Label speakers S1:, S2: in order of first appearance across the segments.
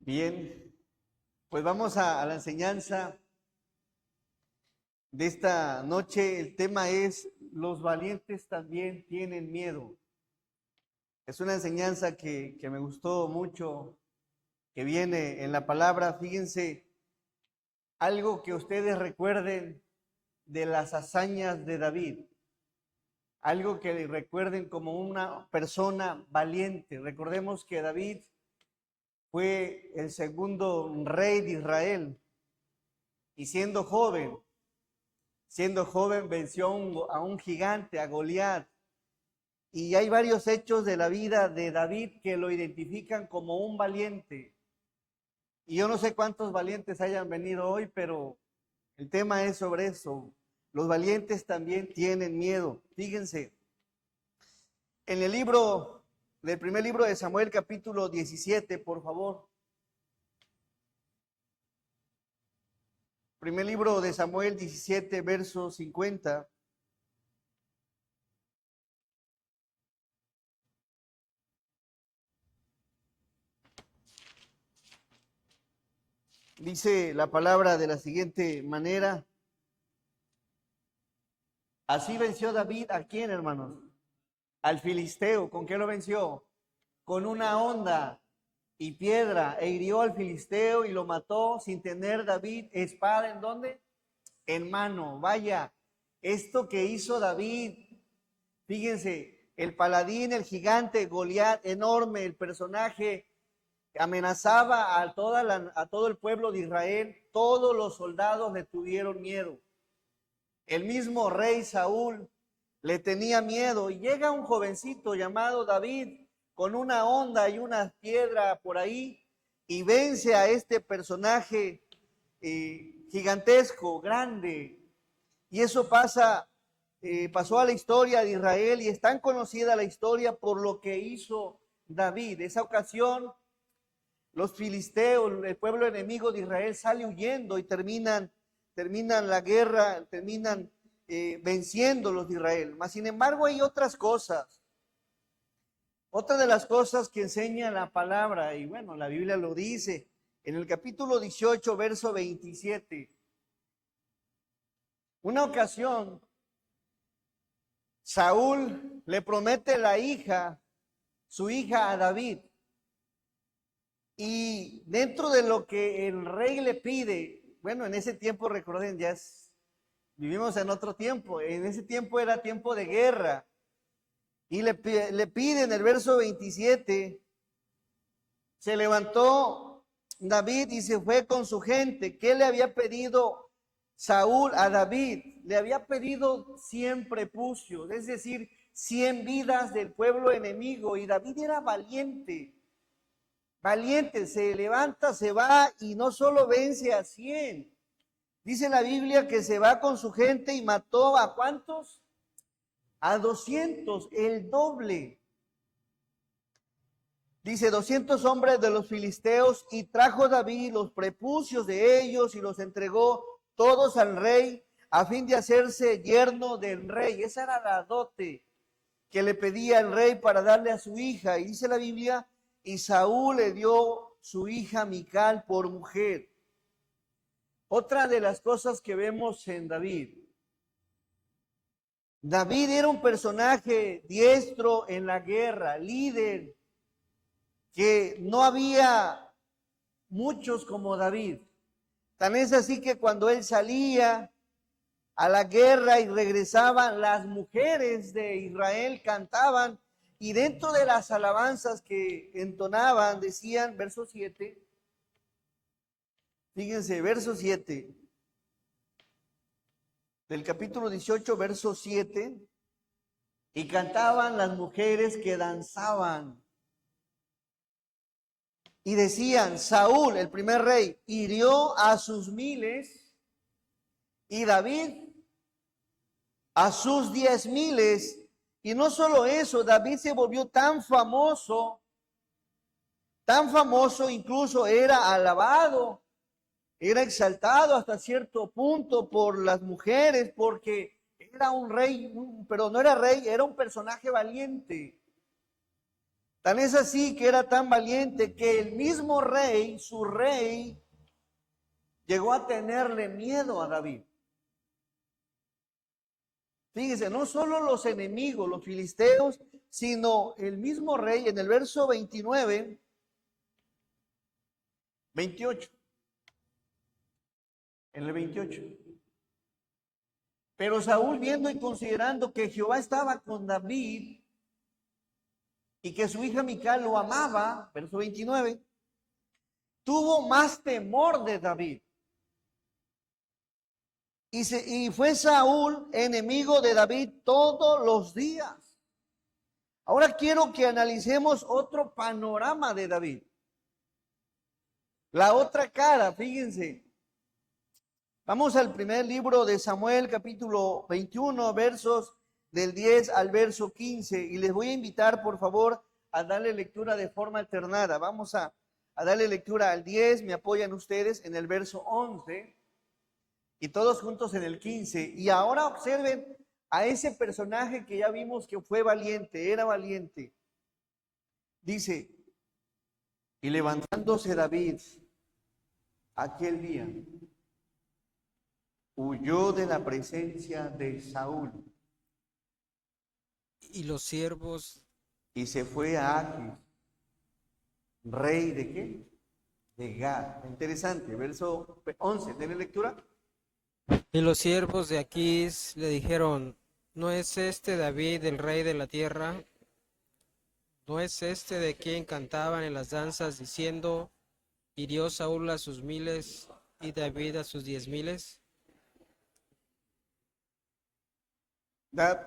S1: Bien, pues vamos a la enseñanza de esta noche. El tema es: los valientes también tienen miedo. Es una enseñanza que me gustó mucho, que viene en la palabra. Fíjense, algo que ustedes recuerden de las hazañas de David, algo que recuerden como una persona valiente. Recordemos que David fue el segundo rey de Israel y siendo joven venció a un gigante, a Goliat. Y hay varios hechos de la vida de David que lo identifican como un valiente. Y yo no sé cuántos valientes hayan venido hoy, pero el tema es sobre eso. Los valientes también tienen miedo. Fíjense, en el primer libro de Samuel, capítulo 17, por favor. Primer libro de Samuel 17, verso 50. Dice la palabra de la siguiente manera: así venció David, ¿a quién, hermanos? Al filisteo. ¿Con qué lo venció? Con una honda y piedra, e hirió al filisteo y lo mató sin tener David espada. ¿En dónde? En mano. Vaya, esto que hizo David, fíjense, el paladín, el gigante, Goliat, enorme, el personaje, amenazaba a todo el pueblo de Israel. Todos los soldados le tuvieron miedo. El mismo rey Saúl le tenía miedo, y llega un jovencito llamado David con una honda y una piedra por ahí y vence a este personaje gigantesco, grande. Y eso pasó a la historia de Israel, y es tan conocida la historia por lo que hizo David. Esa ocasión, los filisteos, el pueblo enemigo de Israel, sale huyendo y terminan la guerra, terminan venciendo los de Israel. Mas, sin embargo, hay otras cosas. Otra de las cosas que enseña la palabra, y bueno, la Biblia lo dice, en el capítulo 18, verso 27. Una ocasión, Saúl le promete su hija a David. Y dentro de lo que el rey le pide, bueno, en ese tiempo, recuerden, vivimos en otro tiempo. En ese tiempo era tiempo de guerra. Y le pide en el verso 27, se levantó David y se fue con su gente. ¿Qué le había pedido Saúl a David? Le había pedido 100 prepucios, es decir, 100 vidas del pueblo enemigo. Y David era valiente. Valiente, se levanta, se va y no solo vence a 100. Dice la Biblia que se va con su gente y mató ¿a cuántos? A 200, el doble. Dice 200 hombres de los filisteos, y trajo David los prepucios de ellos y los entregó todos al rey a fin de hacerse yerno del rey. Esa era la dote que le pedía el rey para darle a su hija. Y dice la Biblia, y Saúl le dio su hija Mical por mujer. Otra de las cosas que vemos en David. David era un personaje diestro en la guerra, líder, que no había muchos como David. Tan es así que cuando él salía a la guerra y regresaban, las mujeres de Israel cantaban, y dentro de las alabanzas que entonaban decían, verso 7, fíjense, verso 7 del capítulo 18, verso 7, y cantaban las mujeres que danzaban y decían: Saúl, el primer rey, hirió a sus 1000 y David a sus 10,000. Y no solo eso, David se volvió tan famoso, incluso era alabado, era exaltado hasta cierto punto por las mujeres, porque era un rey, pero no era rey, era un personaje valiente. Tan es así que era tan valiente que el mismo rey, su rey, llegó a tenerle miedo a David. Fíjense, no solo los enemigos, los filisteos, sino el mismo rey en el verso 28. En el 28. Pero Saúl, viendo y considerando que Jehová estaba con David y que su hija Mical lo amaba, verso 29, tuvo más temor de David. Y fue Saúl enemigo de David todos los días. Ahora quiero que analicemos otro panorama de David. La otra cara, fíjense. Vamos al primer libro de Samuel, capítulo 21, versos del 10 al verso 15. Y les voy a invitar, por favor, a darle lectura de forma alternada. Vamos a darle lectura al 10, me apoyan ustedes en el verso 11 y todos juntos en el 15. Y ahora observen a ese personaje que ya vimos que fue valiente, era valiente. Dice, y levantándose David aquel día, huyó de la presencia de Saúl.
S2: Y los siervos.
S1: Y se fue a Aquis, rey de ¿qué? De Gad. Interesante, verso 11, ¿tiene lectura?
S2: Y los siervos de Aquís le dijeron: ¿No es este David el rey de la tierra? ¿No es este de quien cantaban en las danzas diciendo: hirió Saúl a sus miles y David a sus 10,000?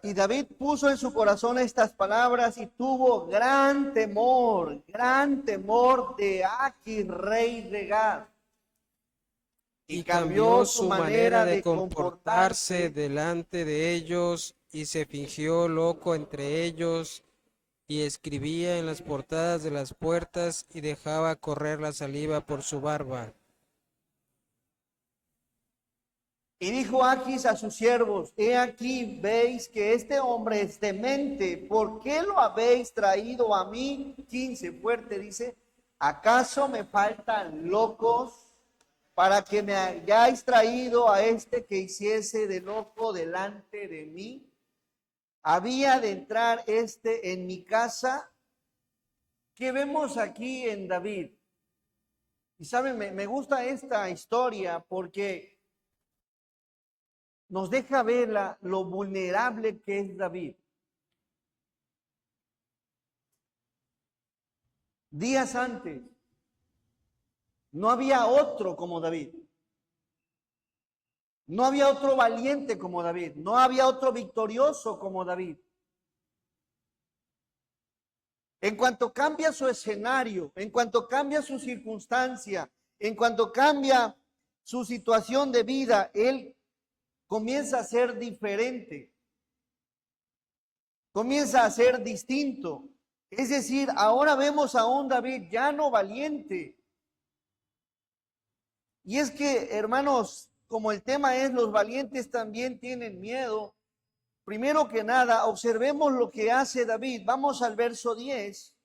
S1: Y David puso en su corazón estas palabras y tuvo gran temor de Aquis, rey de Gad.
S2: Y cambió su manera de comportarse delante de ellos y se fingió loco entre ellos y escribía en las portadas de las puertas y dejaba correr la saliva por su barba.
S1: Y dijo Aquis a sus siervos: he aquí, veis que este hombre es demente, ¿por qué lo habéis traído a mí? 15, fuerte, dice: ¿acaso me faltan locos para que me hayáis traído a este que hiciese de loco delante de mí? ¿Había de entrar este en mi casa? ¿Qué vemos aquí en David? Y saben, me gusta esta historia porque nos deja ver lo vulnerable que es David. Días antes, no había otro como David. No había otro valiente como David. No había otro victorioso como David. En cuanto cambia su escenario, en cuanto cambia su circunstancia, en cuanto cambia su situación de vida, él comienza a ser diferente. Comienza a ser distinto. Es decir, ahora vemos a un David ya no valiente. Y es que, hermanos, como el tema es los valientes también tienen miedo, primero que nada, observemos lo que hace David. Vamos al verso 10.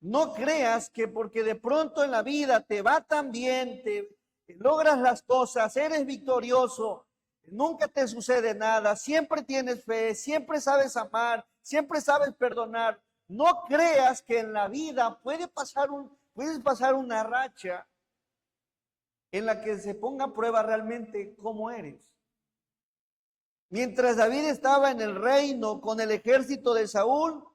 S1: No creas que porque de pronto en la vida te va tan bien, te logras las cosas, eres victorioso, nunca te sucede nada, siempre tienes fe, siempre sabes amar, siempre sabes perdonar. No creas que en la vida puedes pasar una racha en la que se ponga a prueba realmente cómo eres. Mientras David estaba en el reino con el ejército de Saúl,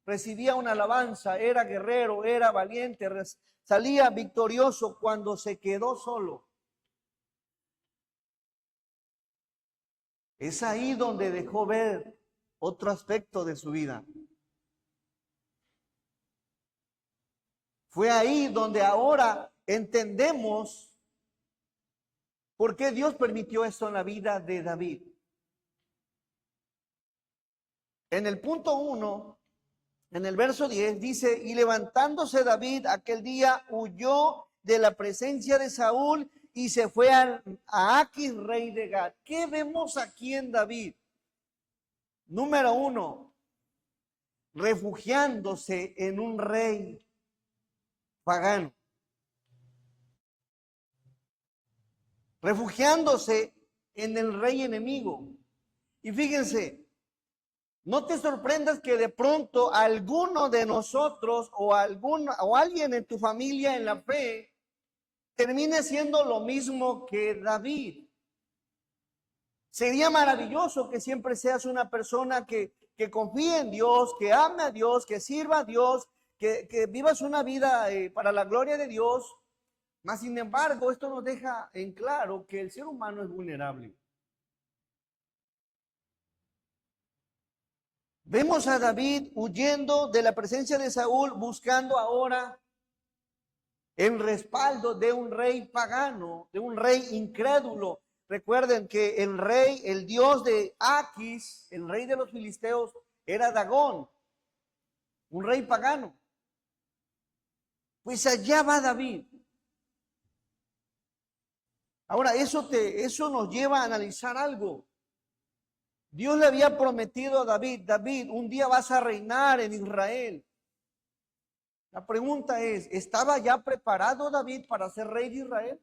S1: recibía una alabanza, era guerrero, era valiente, salía victorioso. Cuando se quedó solo, es ahí donde dejó ver otro aspecto de su vida. Fue ahí donde ahora entendemos por qué Dios permitió esto en la vida de David. En el punto 1, en el verso 10, dice: y levantándose David aquel día, huyó de la presencia de Saúl y se fue a Aquis, rey de Gad. ¿Qué vemos aquí en David? Número 1, refugiándose en un rey pagano, refugiándose en el rey enemigo. Y fíjense, no te sorprendas que de pronto alguno de nosotros o alguien en tu familia en la fe termine siendo lo mismo que David. Sería maravilloso que siempre seas una persona que confíe en Dios, que ame a Dios, que sirva a Dios, que vivas una vida para la gloria de Dios. Mas, sin embargo, esto nos deja en claro que el ser humano es vulnerable. Vemos a David huyendo de la presencia de Saúl, buscando ahora el respaldo de un rey pagano, de un rey incrédulo. Recuerden que el rey, el dios de Aquis, el rey de los filisteos, era Dagón, un rey pagano. Pues allá va David. Ahora, eso nos lleva a analizar algo. Dios le había prometido a David, David, un día vas a reinar en Israel. La pregunta es, ¿estaba ya preparado David para ser rey de Israel?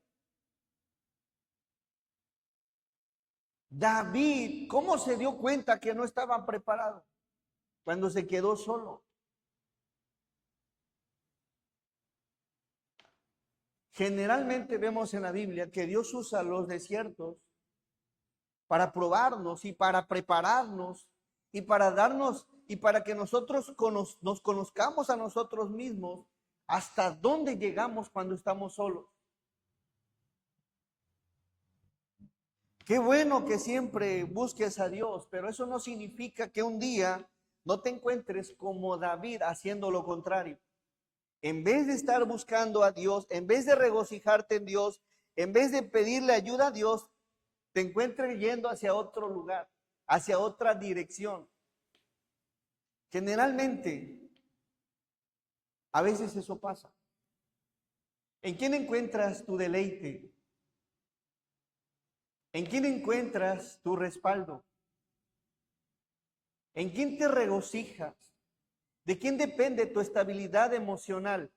S1: David, ¿cómo se dio cuenta que no estaba preparado? Cuando se quedó solo. Generalmente vemos en la Biblia que Dios usa los desiertos para probarnos y para prepararnos y para darnos y para que nosotros nos conozcamos a nosotros mismos hasta dónde llegamos cuando estamos solos. Qué bueno que siempre busques a Dios, pero eso no significa que un día no te encuentres como David haciendo lo contrario. En vez de estar buscando a Dios, en vez de regocijarte en Dios, en vez de pedirle ayuda a Dios, te encuentres yendo hacia otro lugar, hacia otra dirección. Generalmente, a veces eso pasa. ¿En quién encuentras tu deleite? ¿En quién encuentras tu respaldo? ¿En quién te regocijas? ¿De quién depende tu estabilidad emocional?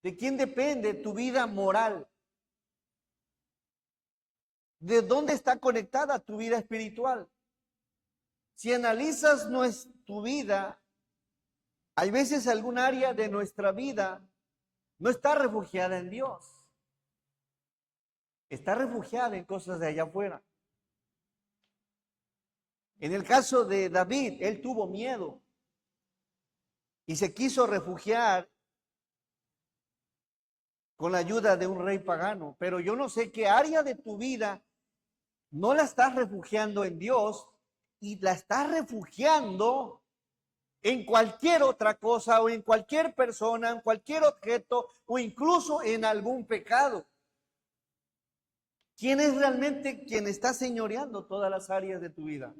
S1: ¿De quién depende tu vida moral? ¿De dónde está conectada tu vida espiritual? Si analizas tu vida, hay veces algún área de nuestra vida no está refugiada en Dios. Está refugiada en cosas de allá afuera. En el caso de David, él tuvo miedo y se quiso refugiar con la ayuda de un rey pagano. Pero yo no sé qué área de tu vida no la estás refugiando en Dios y la estás refugiando en cualquier otra cosa o en cualquier persona, en cualquier objeto o incluso en algún pecado. ¿Quién es realmente quien está señoreando todas las áreas de tu vida?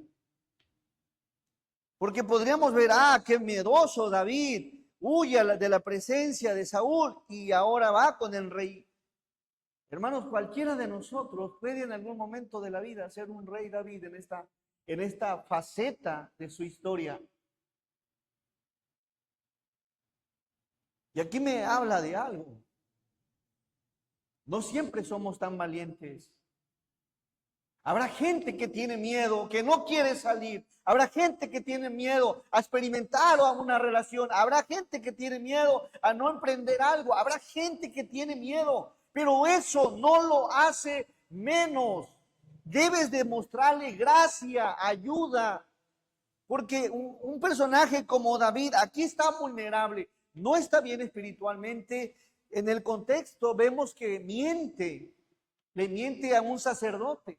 S1: Porque podríamos ver, qué miedoso David, huye de la presencia de Saúl y ahora va con el rey. Hermanos, cualquiera de nosotros puede en algún momento de la vida ser un rey David en esta faceta de su historia. Y aquí me habla de algo. No siempre somos tan valientes. Habrá gente que tiene miedo, que no quiere salir. Habrá gente que tiene miedo a experimentar o a una relación. Habrá gente que tiene miedo a no emprender algo. Habrá gente que tiene miedo. Pero eso no lo hace menos. Debes demostrarle gracia, ayuda. Porque un personaje como David aquí está vulnerable. No está bien espiritualmente. En el contexto vemos que le miente a un sacerdote.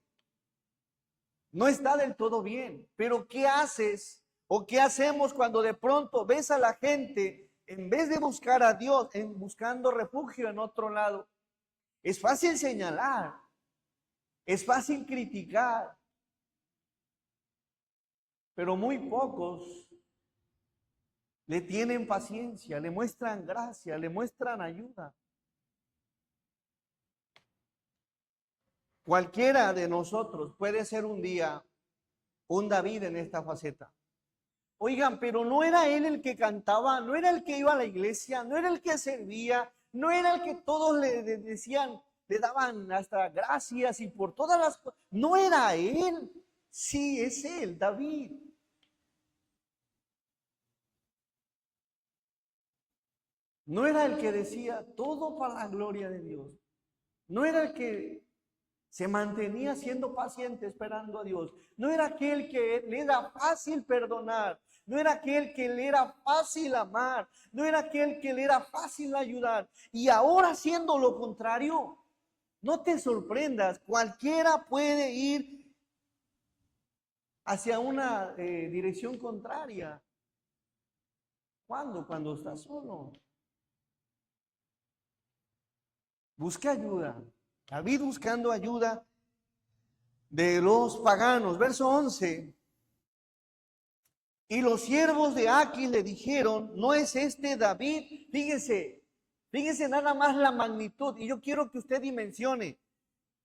S1: No está del todo bien, pero ¿qué haces o qué hacemos cuando de pronto ves a la gente, en vez de buscar a Dios, buscando refugio en otro lado? Es fácil señalar, es fácil criticar, pero muy pocos le tienen paciencia, le muestran gracia, le muestran ayuda. Cualquiera de nosotros puede ser un día un David en esta faceta. Oigan, pero no era él el que cantaba, no era el que iba a la iglesia, no era el que servía, no era el que todos le decían, le daban hasta gracias y por todas las cosas. No era él. Sí, es él, David. No era el que decía todo para la gloria de Dios. No era el que se mantenía siendo paciente esperando a Dios. No era aquel que le era fácil perdonar. No era aquel que le era fácil amar. No era aquel que le era fácil ayudar. Y ahora haciendo lo contrario, no te sorprendas. Cualquiera puede ir hacia una dirección contraria. ¿Cuándo? Cuando estás solo. Busca ayuda. David buscando ayuda de los paganos. Verso 11. Y los siervos de Aquis le dijeron, ¿no es este David? Fíjense nada más la magnitud. Y yo quiero que usted dimensione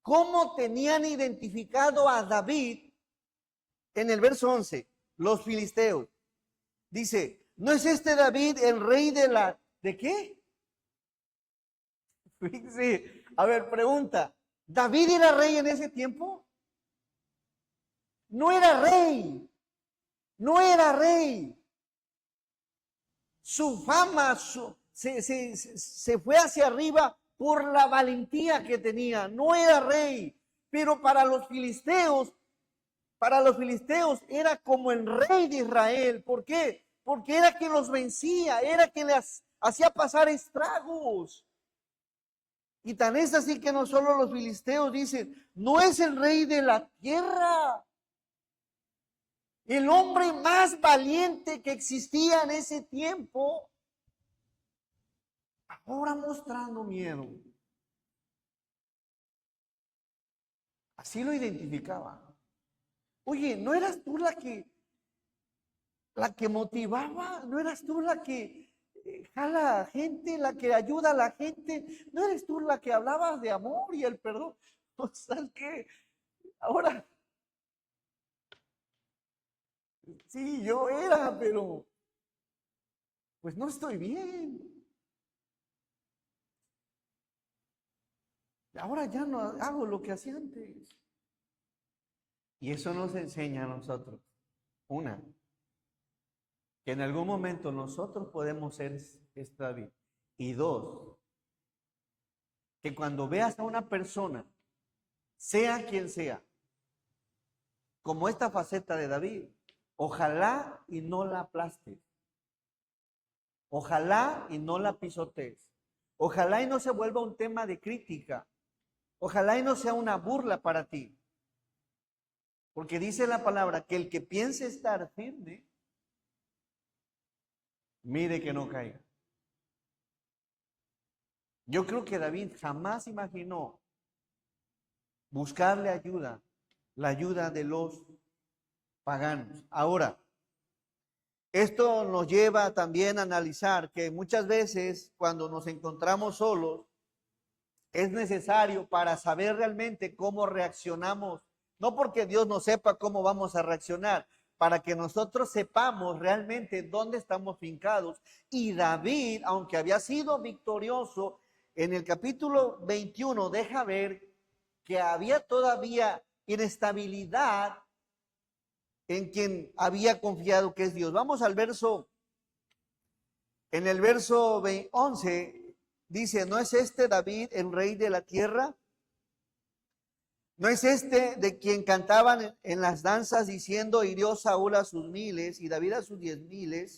S1: cómo tenían identificado a David en el verso 11, los filisteos. Dice, ¿no es este David el rey ¿de qué? Fíjense, a ver, pregunta, ¿David era rey en ese tiempo? No era rey, no era rey. Su fama se fue hacia arriba por la valentía que tenía, no era rey, pero para los filisteos era como el rey de Israel. ¿Por qué? Porque era quien los vencía, era quien les hacía pasar estragos. Y tan es así que no solo los filisteos dicen, no es el rey de la tierra. El hombre más valiente que existía en ese tiempo, ahora mostrando miedo. Así lo identificaba. Oye, ¿no eras tú la que motivaba? ¿No eras tú la que jala a la gente, la que ayuda a la gente? ¿No eres tú la que hablabas de amor y el perdón? O sea, que ahora, sí, yo era, pero pues no estoy bien. Ahora ya no hago lo que hacía antes. Y eso nos enseña a nosotros, una, que en algún momento nosotros podemos ser David. Y dos, que cuando veas a una persona, sea quien sea, como esta faceta de David, ojalá y no la aplastes. Ojalá y no la pisotees. Ojalá y no se vuelva un tema de crítica. Ojalá y no sea una burla para ti. Porque dice la palabra que el que piense estar firme, mire que no caiga. Yo creo que David jamás imaginó buscarle ayuda, la ayuda de los paganos. Ahora, esto nos lleva también a analizar que muchas veces cuando nos encontramos solos, es necesario para saber realmente cómo reaccionamos, no porque Dios no sepa cómo vamos a reaccionar, para que nosotros sepamos realmente dónde estamos fincados. Y David, aunque había sido victorioso, en el capítulo 21 deja ver que había todavía inestabilidad en quien había confiado, que es Dios. Vamos al verso, en el verso 11, dice, ¿no es este David el rey de la tierra? ¿No es este de quien cantaban en las danzas diciendo, hirió Saúl a sus miles y David a sus 10,000?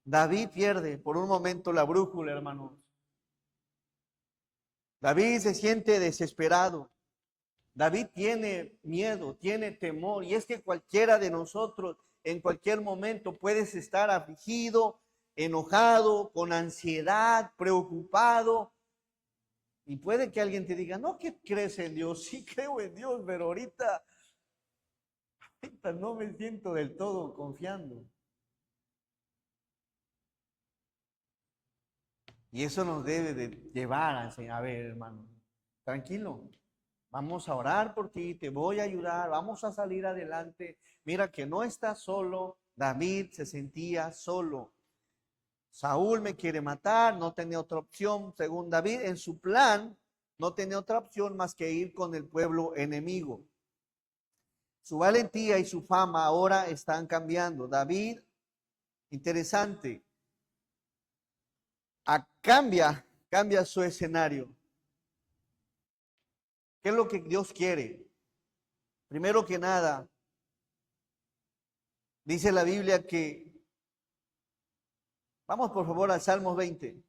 S1: David pierde por un momento la brújula, hermanos. David se siente desesperado. David tiene miedo, tiene temor, y es que cualquiera de nosotros en cualquier momento puedes estar afligido, enojado, con ansiedad, preocupado, y puede que alguien te diga, no, ¿qué crees en Dios? Sí creo en Dios, pero ahorita no me siento del todo confiando. Y eso nos debe de llevar a ver, hermano, tranquilo, Vamos a orar por ti, te voy a ayudar, vamos a salir adelante. Mira que no estás solo. David se sentía solo. Saúl me quiere matar, no tenía otra opción. Según David, en su plan, no tenía otra opción más que ir con el pueblo enemigo. Su valentía y su fama ahora están cambiando. David, interesante, cambia su escenario. ¿Qué es lo que Dios quiere? Primero que nada, dice la Biblia que, vamos por favor al Salmo 20.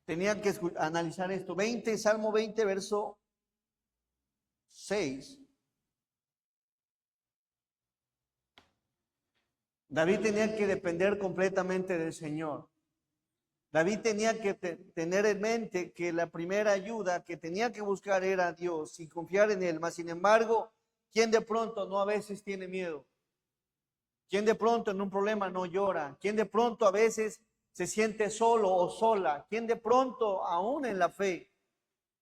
S1: Tenían que analizar esto. Salmo 20, verso 6. David tenía que depender completamente del Señor. David tenía que tener en mente que la primera ayuda que tenía que buscar era Dios y confiar en Él. Mas, sin embargo, ¿quién de pronto no a veces tiene miedo? ¿Quién de pronto en un problema no llora? ¿Quién de pronto a veces se siente solo o sola? ¿Quién de pronto, aún en la fe,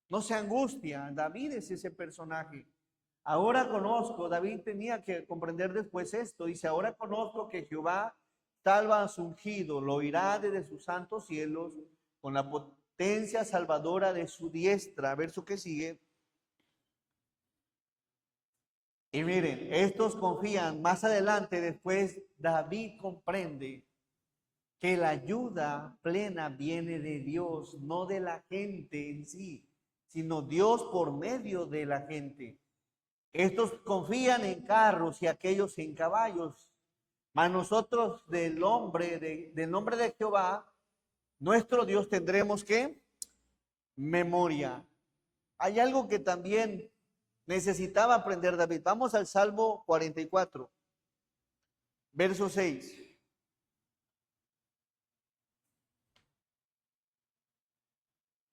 S1: no se angustia? David es ese personaje. Ahora conozco, David tenía que comprender después esto. Dice, ahora conozco que Jehová salva a su ungido, lo oirá desde sus santos cielos, con la potencia salvadora de su diestra. Verso que sigue. Y miren, estos confían más adelante, después David comprende que la ayuda plena viene de Dios, no de la gente en sí, sino Dios por medio de la gente. Estos confían en carros y aquellos en caballos, mas nosotros del nombre de Jehová, nuestro Dios, tendremos que memoria. Hay algo que también necesitaba aprender David. Vamos al Salmo 44, verso 6.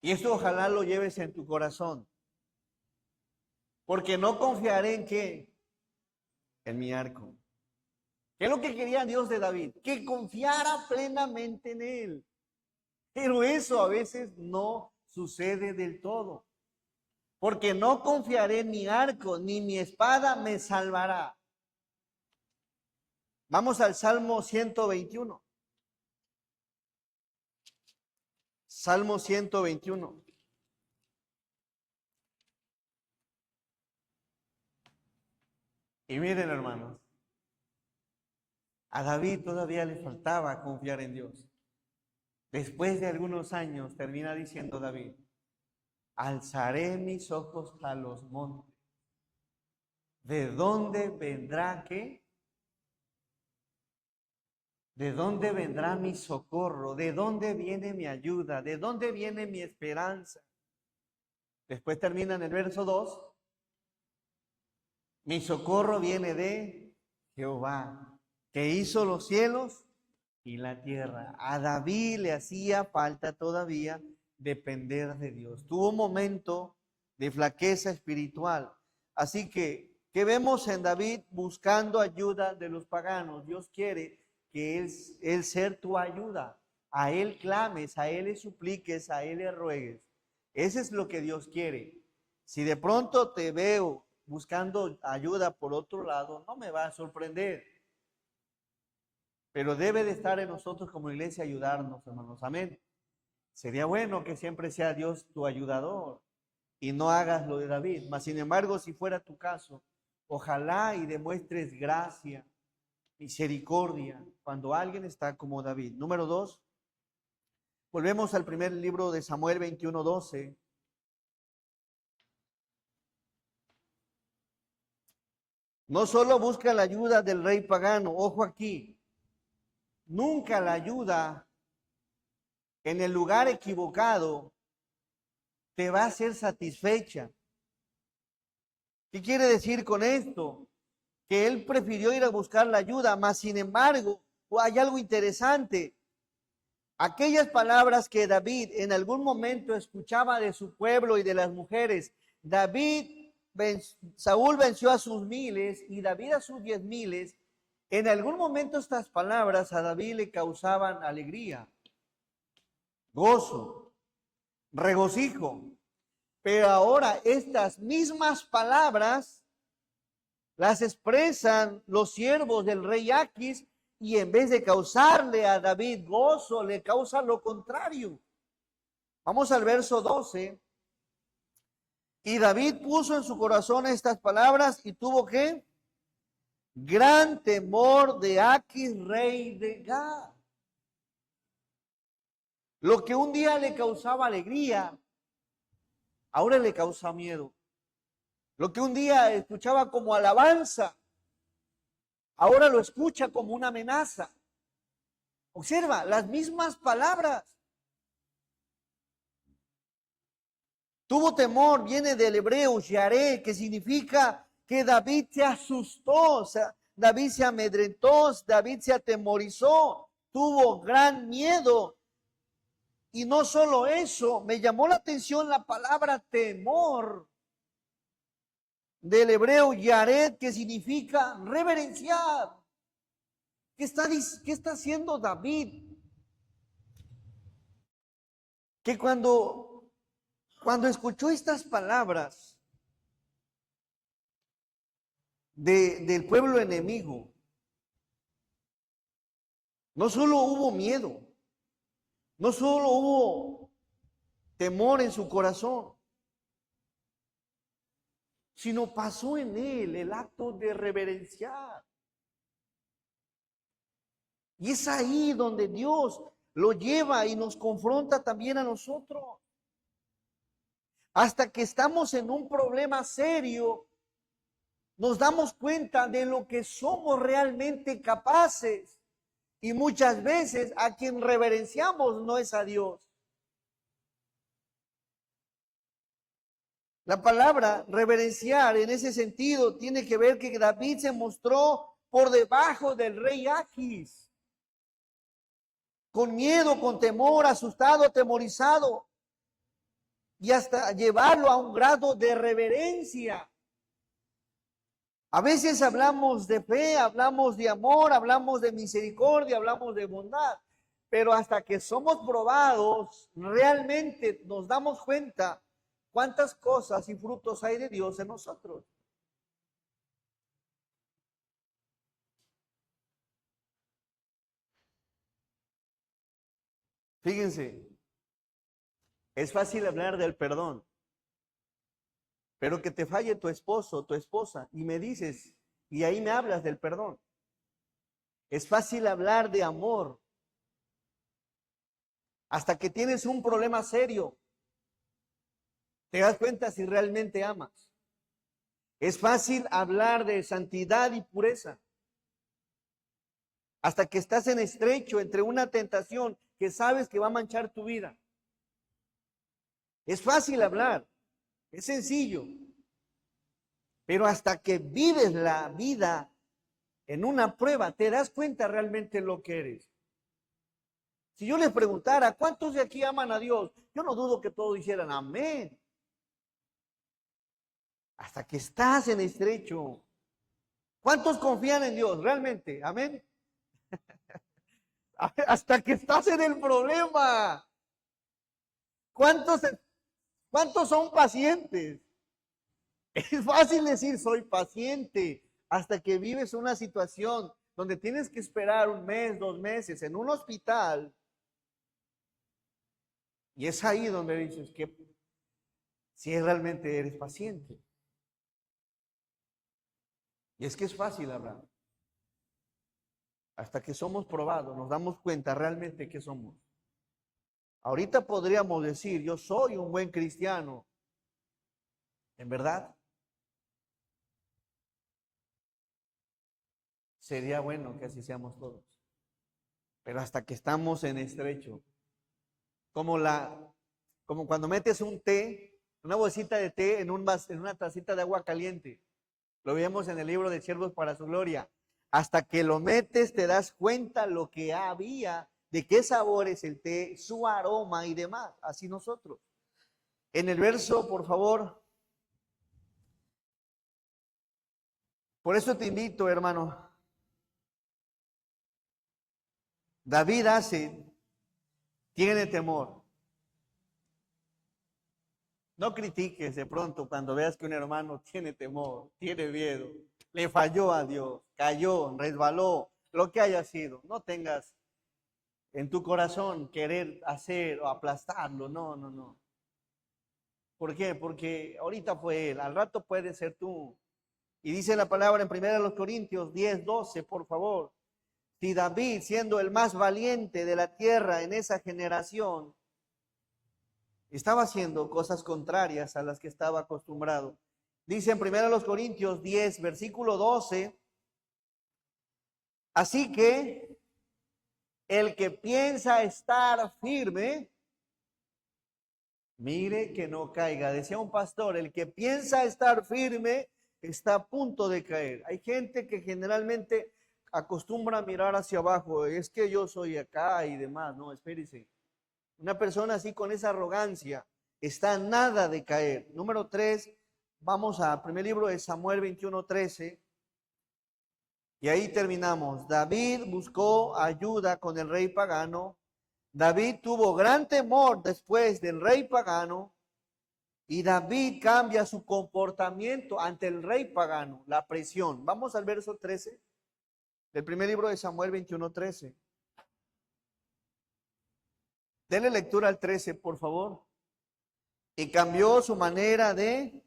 S1: Y esto ojalá lo lleves en tu corazón. Porque no confiaré en qué, en mi arco. ¿Qué es lo que quería Dios de David? Que confiara plenamente en él. Pero eso a veces no sucede del todo. Porque no confiaré en mi arco, ni mi espada me salvará. Vamos al Salmo 121. Salmo 121. Y miren, hermanos, a David todavía le faltaba confiar en Dios. Después de algunos años termina diciendo David, alzaré mis ojos a los montes. ¿De dónde vendrá qué? ¿De dónde vendrá mi socorro? ¿De dónde viene mi ayuda? ¿De dónde viene mi esperanza? Después termina en el verso 2. Mi socorro viene de Jehová, que hizo los cielos y la tierra. A David le hacía falta todavía depender de Dios. Tuvo un momento de flaqueza espiritual. Así que, ¿qué vemos en David? Buscando ayuda de los paganos. Dios quiere que él ser tu ayuda. A Él clames, a Él le supliques, a Él le ruegues. Ese es lo que Dios quiere. Si de pronto te veo buscando ayuda por otro lado, no me va a sorprender. Pero debe de estar en nosotros como iglesia ayudarnos, hermanos. Amén. Sería bueno que siempre sea Dios tu ayudador y no hagas lo de David. Mas, sin embargo, si fuera tu caso, ojalá y demuestres gracia, misericordia, cuando alguien está como David. Número 2, volvemos al primer libro de Samuel 21:12. No solo busca la ayuda del rey pagano, ojo aquí, nunca la ayuda en el lugar equivocado te va a hacer satisfecha. ¿Qué quiere decir con esto? Que él prefirió ir a buscar la ayuda, mas sin embargo, hay algo interesante. Aquellas palabras que David en algún momento escuchaba de su pueblo y de las mujeres, Saúl venció a sus miles y David a sus 10,000. En algún momento estas palabras a David le causaban alegría, gozo, regocijo. Pero ahora estas mismas palabras las expresan los siervos del rey Aquis y en vez de causarle a David gozo, le causa lo contrario. Vamos al verso 12. Y David puso en su corazón estas palabras y tuvo que gran temor de Aquis, rey de Gat. Lo que un día le causaba alegría, ahora le causa miedo. Lo que un día escuchaba como alabanza, ahora lo escucha como una amenaza. Observa, las mismas palabras. Tuvo temor, viene del hebreo yaré, que significa que David se asustó, o sea, David se amedrentó, David se atemorizó, tuvo gran miedo. Y no solo eso, me llamó la atención la palabra temor del hebreo yared, que significa reverenciar. ¿Qué está haciendo David? Que cuando escuchó estas palabras del pueblo enemigo, no solo hubo miedo, no solo hubo temor en su corazón, sino pasó en él el acto de reverenciar. Y es ahí donde Dios lo lleva y nos confronta también a nosotros. Hasta que estamos en un problema serio, nos damos cuenta de lo que somos realmente capaces. Y muchas veces a quien reverenciamos no es a Dios. La palabra reverenciar en ese sentido tiene que ver que David se mostró por debajo del rey Aquis. Con miedo, con temor, asustado, atemorizado. Y hasta llevarlo a un grado de reverencia. A veces hablamos de fe, hablamos de amor, hablamos de misericordia, hablamos de bondad. Pero hasta que somos probados, realmente nos damos cuenta cuántas cosas y frutos hay de Dios en nosotros. Fíjense, es fácil hablar del perdón, pero que te falle tu esposo, tu esposa, y me dices, y ahí me hablas del perdón. Es fácil hablar de amor, hasta que tienes un problema serio, te das cuenta si realmente amas. Es fácil hablar de santidad y pureza, hasta que estás en estrecho entre una tentación que sabes que va a manchar tu vida. Es fácil hablar, es sencillo, pero hasta que vives la vida en una prueba, te das cuenta realmente lo que eres. Si yo les preguntara, ¿cuántos de aquí aman a Dios? Yo no dudo que todos dijeran amén. Hasta que estás en estrecho. ¿Cuántos confían en Dios realmente? Amén. Hasta que estás en el problema. ¿Cuántos son pacientes? Es fácil decir soy paciente hasta que vives una situación donde tienes que esperar un mes, 2 meses en un hospital. Y es ahí donde dices que si realmente eres paciente. Y es que es fácil hablar. Hasta que somos probados, nos damos cuenta realmente que somos. Ahorita podríamos decir, yo soy un buen cristiano. ¿En verdad? Sería bueno que así seamos todos. Pero hasta que estamos en estrecho. Como cuando metes un té, una bolsita de té en una tacita de agua caliente. Lo vemos en el libro de Siervos para su Gloria. Hasta que lo metes te das cuenta lo que había, de qué sabor es el té, su aroma y demás. Así nosotros. En el verso, por favor. Por eso te invito, hermano. David tiene temor. No critiques de pronto cuando veas que un hermano tiene temor, tiene miedo, le falló a Dios, cayó, resbaló, lo que haya sido. No tengas en tu corazón querer hacer o aplastarlo. No, no, no. ¿Por qué? Porque ahorita fue él, al rato puede ser tú. Y dice la palabra en 1 Corintios 10:12, por favor. Si David, siendo el más valiente de la tierra en esa generación, estaba haciendo cosas contrarias a las que estaba acostumbrado. Dice en 1 Corintios 10, versículo 12, así que el que piensa estar firme, mire que no caiga. Decía un pastor, el que piensa estar firme está a punto de caer. Hay gente que generalmente acostumbra a mirar hacia abajo, es que yo soy acá y demás. No, espérese. Una persona así con esa arrogancia está a nada de caer. Número 3, vamos al primer libro de Samuel 21:13. Y ahí terminamos. David buscó ayuda con el rey pagano. David tuvo gran temor después del rey pagano. Y David cambia su comportamiento ante el rey pagano, la presión. Vamos al verso 13 del primer libro de Samuel 21:13. Denle lectura al 13, por favor. Y cambió su manera de...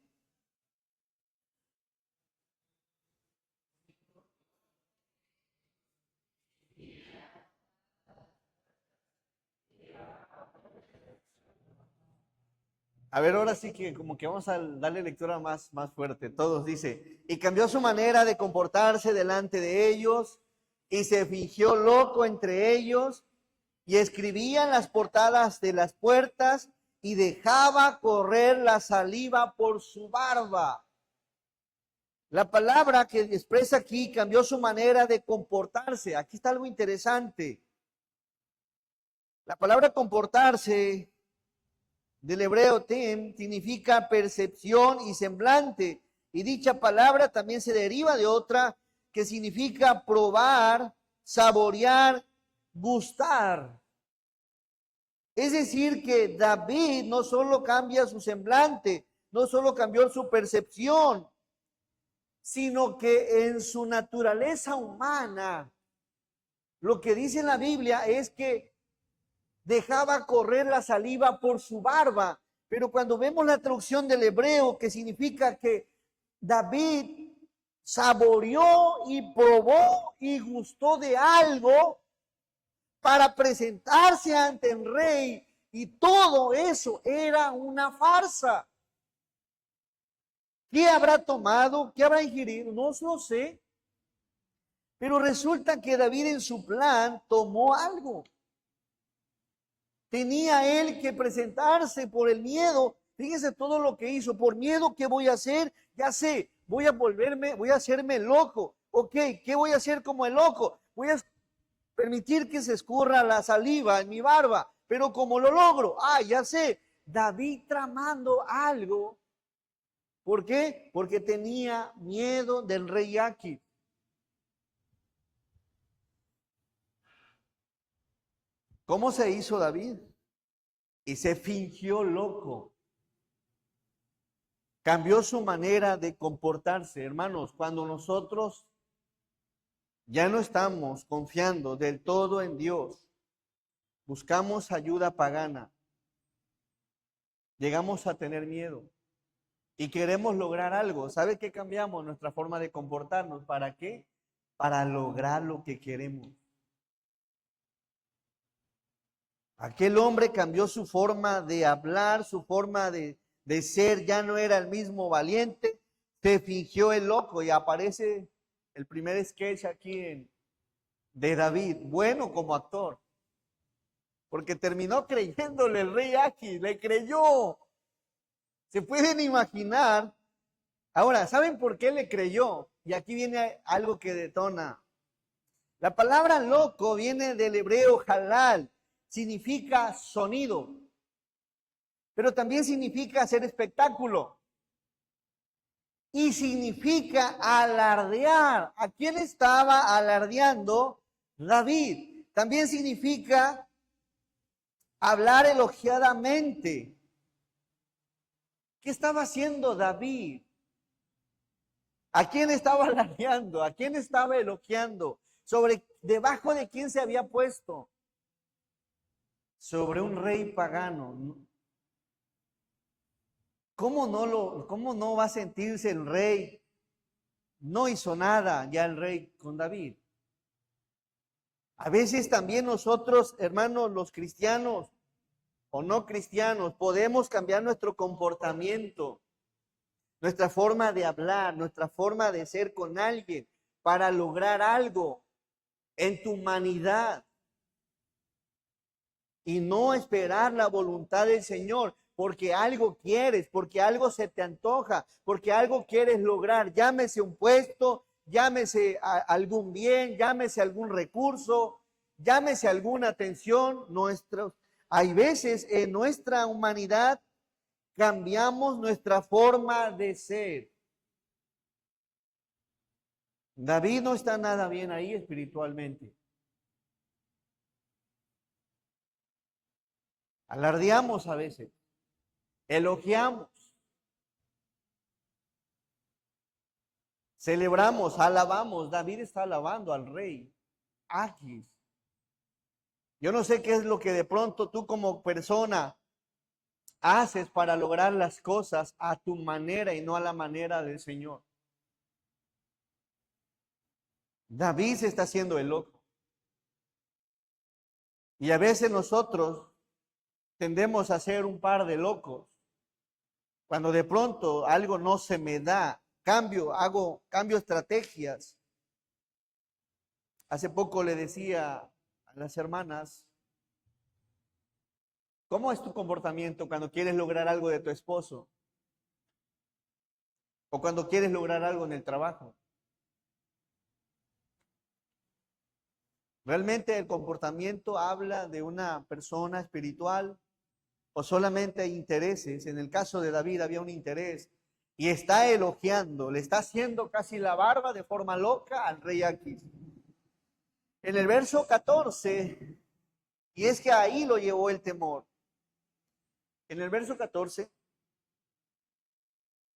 S1: A ver, ahora sí que como que vamos a darle lectura más fuerte. Todos dice, y cambió su manera de comportarse delante de ellos, y se fingió loco entre ellos, y escribía en las portadas de las puertas, y dejaba correr la saliva por su barba. La palabra que expresa aquí cambió su manera de comportarse. Aquí está algo interesante. La palabra comportarse del hebreo tem significa percepción y semblante. Y dicha palabra también se deriva de otra que significa probar, saborear, gustar. Es decir, que David no solo cambia su semblante, no solo cambió su percepción, sino que en su naturaleza humana, lo que dice la Biblia es que dejaba correr la saliva por su barba. Pero cuando vemos la traducción del hebreo, que significa que David saboreó y probó y gustó de algo para presentarse ante el rey, y todo eso era una farsa. ¿Qué habrá tomado? ¿Qué habrá ingerido? No lo sé. Pero resulta que David en su plan tomó algo. Tenía él que presentarse por el miedo. Fíjense todo lo que hizo. Por miedo, ¿qué voy a hacer? Ya sé, voy a hacerme loco. Ok, ¿qué voy a hacer como el loco? Voy a permitir que se escurra la saliva en mi barba. Pero ¿cómo lo logro? Ya sé. David tramando algo. ¿Por qué? Porque tenía miedo del rey Aquis. ¿Cómo se hizo David? Y se fingió loco. Cambió su manera de comportarse. Hermanos, cuando nosotros ya no estamos confiando del todo en Dios, buscamos ayuda pagana, llegamos a tener miedo y queremos lograr algo. ¿Sabe qué cambiamos? Nuestra forma de comportarnos. ¿Para qué? Para lograr lo que queremos. Aquel hombre cambió su forma de hablar, su forma de ser, ya no era el mismo valiente, se fingió el loco, y aparece el primer sketch aquí de David, bueno como actor, porque terminó creyéndole el rey Aquis, le creyó. Se pueden imaginar. Ahora, ¿saben por qué le creyó? Y aquí viene algo que detona. La palabra loco viene del hebreo halal, significa sonido, pero también significa hacer espectáculo y significa alardear. ¿A quién estaba alardeando David? También significa hablar elogiadamente. ¿Qué estaba haciendo David? ¿A quién estaba halagando? ¿A quién estaba elogiando? ¿Debajo de quién se había puesto? Sobre un rey pagano. ¿Cómo no va a sentirse el rey? No hizo nada ya el rey con David. A veces también nosotros, hermanos, los cristianos o no cristianos, podemos cambiar nuestro comportamiento, nuestra forma de hablar, nuestra forma de ser con alguien para lograr algo en tu humanidad y no esperar la voluntad del Señor, porque algo quieres, porque algo se te antoja, porque algo quieres lograr, llámese un puesto, llámese algún bien, llámese algún recurso, llámese alguna atención. Hay veces en nuestra humanidad cambiamos nuestra forma de ser. David no está nada bien ahí espiritualmente. Alardeamos a veces, elogiamos, celebramos, alabamos. David está alabando al rey Aquis. Yo no sé qué es lo que de pronto tú como persona haces para lograr las cosas a tu manera y no a la manera del Señor. David se está haciendo el loco. Y a veces nosotros tendemos a ser un par de locos. Cuando de pronto algo no se me da, cambio estrategias. Hace poco le decía a las hermanas, ¿cómo es tu comportamiento cuando quieres lograr algo de tu esposo? O cuando quieres lograr algo en el trabajo. ¿Realmente el comportamiento habla de una persona espiritual o solamente hay intereses? En el caso de David había un interés y está elogiando, le está haciendo casi la barba de forma loca al rey Aquis. En el verso 14, y es que ahí lo llevó el temor. En el verso 14,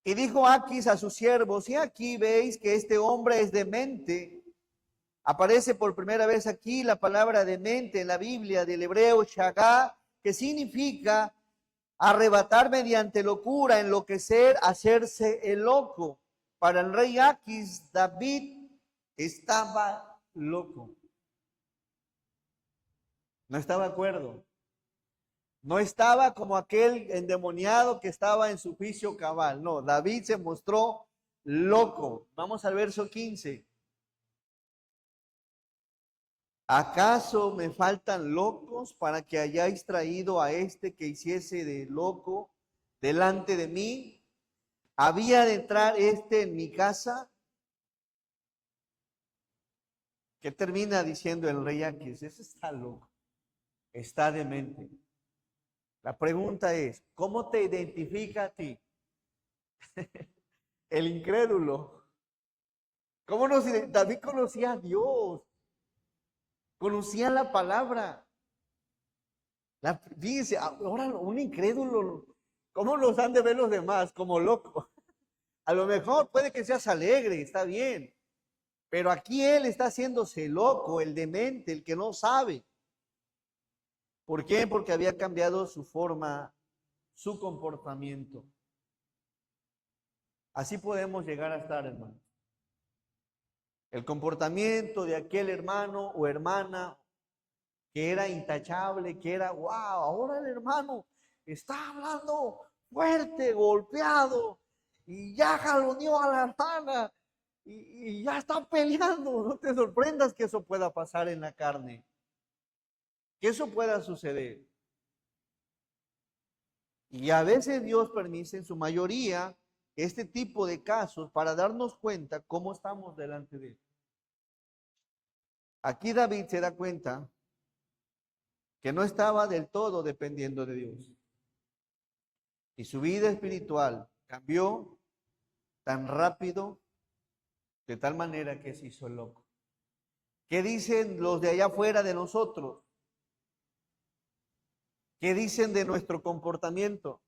S1: y dijo Aquis a sus siervos, y aquí veis que este hombre es demente. Aparece por primera vez aquí la palabra demente en la Biblia del hebreo shagá, que significa arrebatar mediante locura, enloquecer, hacerse el loco. Para el rey Aquis, David estaba loco. No estaba de acuerdo. No estaba como aquel endemoniado que estaba en su juicio cabal. No, David se mostró loco. Vamos al verso 15. ¿Acaso me faltan locos para que hayáis traído a este que hiciese de loco delante de mí? ¿Había de entrar este en mi casa? ¿Qué termina diciendo el rey Aquis? Ese está loco, está demente. La pregunta es, ¿cómo te identifica a ti? El incrédulo. David conocía a Dios, conocía la palabra. Fíjense, ahora un incrédulo, ¿cómo los han de ver los demás? Como loco. A lo mejor puede que seas alegre, está bien, pero aquí él está haciéndose loco, el demente, el que no sabe. ¿Por qué? Porque había cambiado su forma, su comportamiento. Así podemos llegar a estar, hermano. El comportamiento de aquel hermano o hermana que era intachable, que era, wow, ahora el hermano está hablando fuerte, golpeado, y ya jaloneó a la hermana, y ya está peleando. No te sorprendas que eso pueda pasar en la carne, que eso pueda suceder. Y a veces Dios permite en su mayoría este tipo de casos para darnos cuenta cómo estamos delante de él. Aquí David se da cuenta que no estaba del todo dependiendo de Dios. Y su vida espiritual cambió tan rápido, de tal manera que se hizo loco. ¿Qué dicen los de allá afuera de nosotros? ¿Qué dicen de nuestro comportamiento?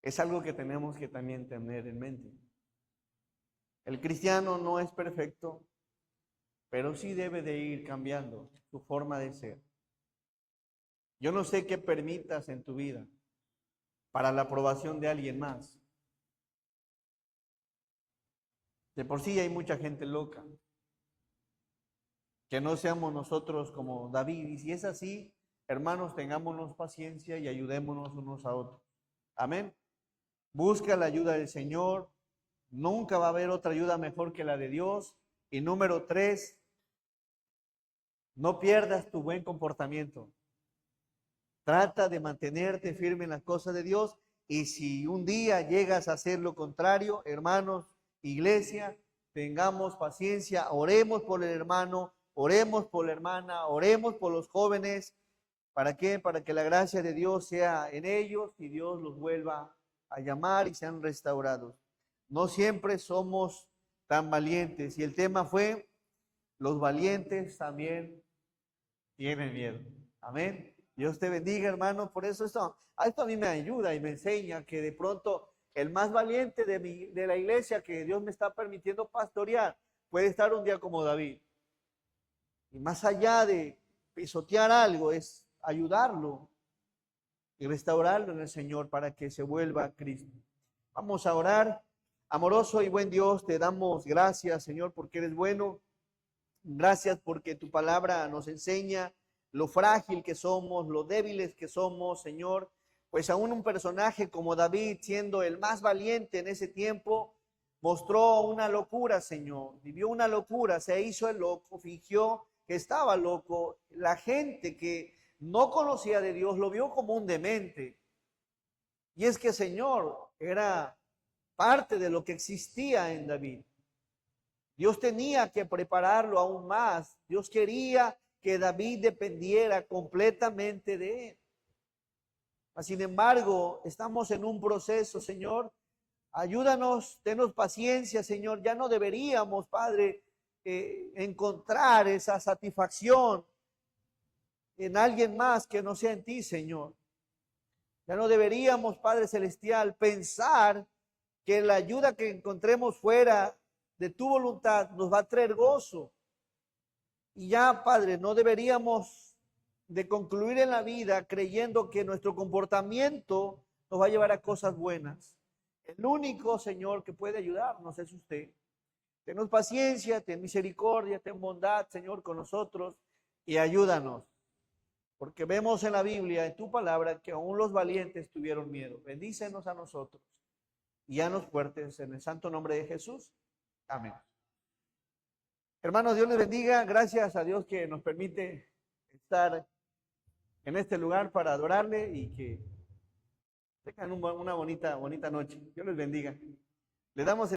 S1: Es algo que tenemos que también tener en mente. El cristiano no es perfecto, pero sí debe de ir cambiando su forma de ser. Yo no sé qué permitas en tu vida para la aprobación de alguien más. De por sí hay mucha gente loca. Que no seamos nosotros como David. Y si es así, hermanos, tengámonos paciencia y ayudémonos unos a otros. Amén. Busca la ayuda del Señor. Nunca va a haber otra ayuda mejor que la de Dios. Y número 3, no pierdas tu buen comportamiento. Trata de mantenerte firme en las cosas de Dios. Y si un día llegas a hacer lo contrario, hermanos, iglesia, tengamos paciencia, oremos por el hermano, oremos por la hermana, oremos por los jóvenes. ¿Para qué? Para que la gracia de Dios sea en ellos y Dios los vuelva a llamar y sean restaurados. No siempre somos tan valientes. Y el tema fue, los valientes también tienen miedo. Amén. Dios te bendiga, hermano. Por eso esto a mí me ayuda y me enseña que de pronto el más valiente de la iglesia que Dios me está permitiendo pastorear puede estar un día como David. Y más allá de pisotear algo, es ayudarlo y restaurarlo en el Señor para que se vuelva a Cristo. Vamos a orar. Amoroso y buen Dios, te damos gracias, Señor, porque eres bueno. Gracias porque tu palabra nos enseña lo frágil que somos, lo débiles que somos, Señor. Pues aún un personaje como David, siendo el más valiente en ese tiempo, mostró una locura, Señor. Vivió una locura, se hizo el loco, fingió que estaba loco. La gente que no conocía de Dios lo vio como un demente. Y es que, Señor, era parte de lo que existía en David. Dios tenía que prepararlo aún más. Dios quería que David dependiera completamente de él. Sin embargo, estamos en un proceso, Señor. Ayúdanos, tenos paciencia, Señor. Ya no deberíamos, Padre, encontrar esa satisfacción en alguien más que no sea en ti, Señor. Ya no deberíamos, Padre Celestial, pensar que la ayuda que encontremos fuera de tu voluntad nos va a traer gozo. Y ya, Padre, no deberíamos de concluir en la vida creyendo que nuestro comportamiento nos va a llevar a cosas buenas. El único, Señor, que puede ayudarnos es usted. Tenos paciencia, ten misericordia, ten bondad, Señor, con nosotros y ayúdanos. Porque vemos en la Biblia, en tu palabra, que aún los valientes tuvieron miedo. Bendícenos a nosotros y haznos fuertes en el santo nombre de Jesús. Amén. Hermanos, Dios les bendiga. Gracias a Dios que nos permite estar en este lugar para adorarle y que tengan una bonita noche. Dios les bendiga. Le damos